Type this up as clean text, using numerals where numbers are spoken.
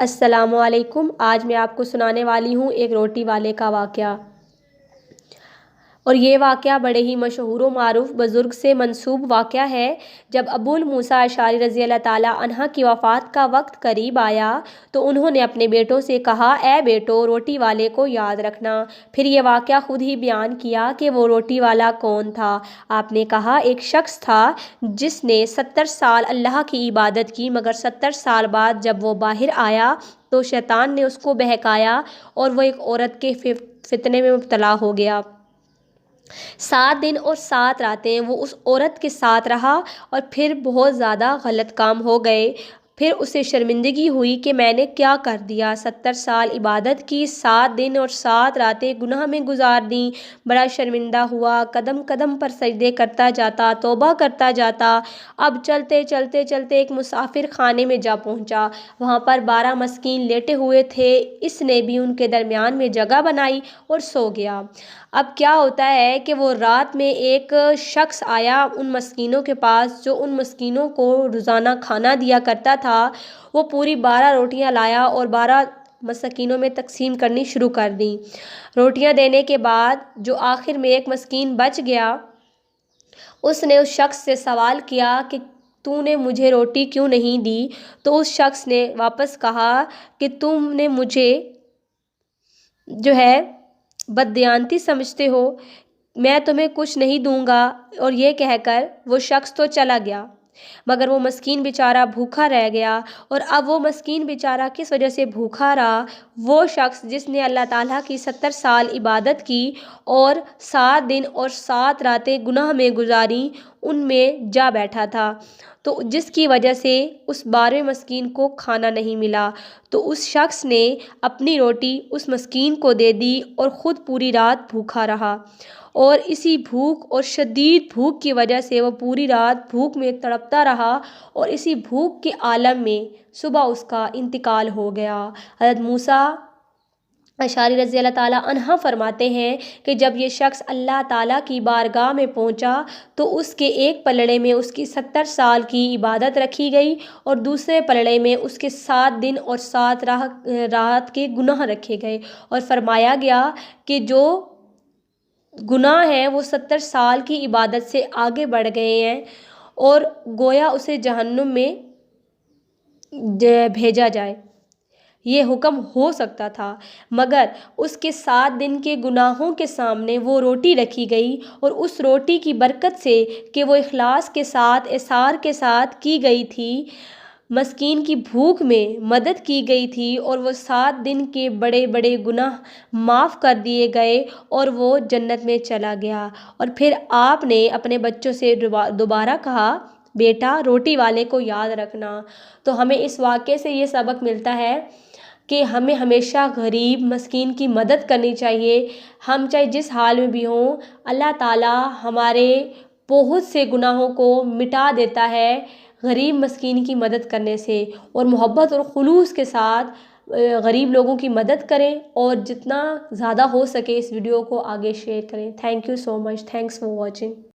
السلام علیکم۔ آج میں آپ کو سنانے والی ہوں ایک روٹی والے کا واقعہ، اور یہ واقعہ بڑے ہی مشہور و معروف بزرگ سے منسوب واقعہ ہے۔ جب ابو موسیٰ اشعری رضی اللہ تعالیٰ عنہ کی وفات کا وقت قریب آیا تو انہوں نے اپنے بیٹوں سے کہا، اے بیٹو، روٹی والے کو یاد رکھنا۔ پھر یہ واقعہ خود ہی بیان کیا کہ وہ روٹی والا کون تھا۔ آپ نے کہا، ایک شخص تھا جس نے 70 سال اللہ کی عبادت کی، مگر 70 سال بعد جب وہ باہر آیا تو شیطان نے اس کو بہکایا اور وہ ایک عورت کے فتنے میں مبتلا ہو گیا۔ 7 دن اور 7 راتیں وہ اس عورت کے ساتھ رہا اور پھر بہت زیادہ غلط کام ہو گئے۔ پھر اسے شرمندگی ہوئی کہ میں نے کیا کر دیا۔ 70 سال عبادت کی، 7 دن اور 7 راتیں گناہ میں گزار دیں۔ بڑا شرمندہ ہوا، قدم قدم پر سجدے کرتا جاتا، توبہ کرتا جاتا۔ اب چلتے چلتے چلتے ایک مسافر خانے میں جا پہنچا۔ وہاں پر 12 مسکین لیٹے ہوئے تھے۔ اس نے بھی ان کے درمیان میں جگہ بنائی اور سو گیا۔ اب کیا ہوتا ہے کہ وہ رات میں ایک شخص آیا ان مسکینوں کے پاس جو ان مسکینوں کو روزانہ کھانا دیا کرتا تھا۔ وہ پوری 12 روٹیاں لایا اور 12 مسکینوں میں تقسیم کرنی شروع کر دیں۔ روٹیاں دینے کے بعد جو آخر میں ایک مسکین بچ گیا، اس نے اس شخص سے سوال کیا کہ تو نے مجھے روٹی کیوں نہیں دی؟ تو اس شخص نے واپس کہا کہ تم نے مجھے بددیانتی سمجھتے ہو، میں تمہیں کچھ نہیں دوں گا۔ اور یہ کہہ کر وہ شخص تو چلا گیا، مگر وہ مسکین بیچارہ بھوکا رہ گیا۔ اور اب وہ مسکین بیچارہ کس وجہ سے بھوکا رہا؟ وہ شخص جس نے اللہ تعالیٰ کی 70 سال عبادت کی اور 7 دن اور 7 راتیں گناہ میں گزاری، ان میں جا بیٹھا تھا، تو جس کی وجہ سے اس 12ویں مسکین کو کھانا نہیں ملا۔ تو اس شخص نے اپنی روٹی اس مسکین کو دے دی اور خود پوری رات بھوکا رہا، اور اسی بھوک اور شدید بھوک کی وجہ سے وہ پوری رات بھوک میں تڑپتا رہا، اور اسی بھوک کے عالم میں صبح اس کا انتقال ہو گیا۔ حضرت موسیٰ اشعری رضی اللہ تعالیٰ عنہ فرماتے ہیں کہ جب یہ شخص اللہ تعالیٰ کی بارگاہ میں پہنچا تو اس کے ایک پلڑے میں اس کی 70 سال کی عبادت رکھی گئی اور دوسرے پلڑے میں اس کے 7 دن اور 7 رات کے گناہ رکھے گئے، اور فرمایا گیا کہ جو گناہ ہیں وہ 70 سال کی عبادت سے آگے بڑھ گئے ہیں، اور گویا اسے جہنم میں بھیجا جائے۔ یہ حکم ہو سکتا تھا، مگر اس کے 7 دن کے گناہوں کے سامنے وہ روٹی رکھی گئی، اور اس روٹی کی برکت سے کہ وہ اخلاص کے ساتھ، اثار کے ساتھ کی گئی تھی، مسکین کی بھوک میں مدد کی گئی تھی، اور وہ 7 دن کے بڑے بڑے گناہ معاف کر دیے گئے اور وہ جنت میں چلا گیا۔ اور پھر آپ نے اپنے بچوں سے دوبارہ کہا، بیٹا، روٹی والے کو یاد رکھنا۔ تو ہمیں اس واقعے سے یہ سبق ملتا ہے کہ ہمیں ہمیشہ غریب مسکین کی مدد کرنی چاہیے۔ ہم چاہے جس حال میں بھی ہوں، اللہ تعالیٰ ہمارے بہت سے گناہوں کو مٹا دیتا ہے غریب مسکین کی مدد کرنے سے، اور محبت اور خلوص کے ساتھ غریب لوگوں کی مدد کریں، اور جتنا زیادہ ہو سکے اس ویڈیو کو آگے شیئر کریں۔ Thank you so much, thanks for watching.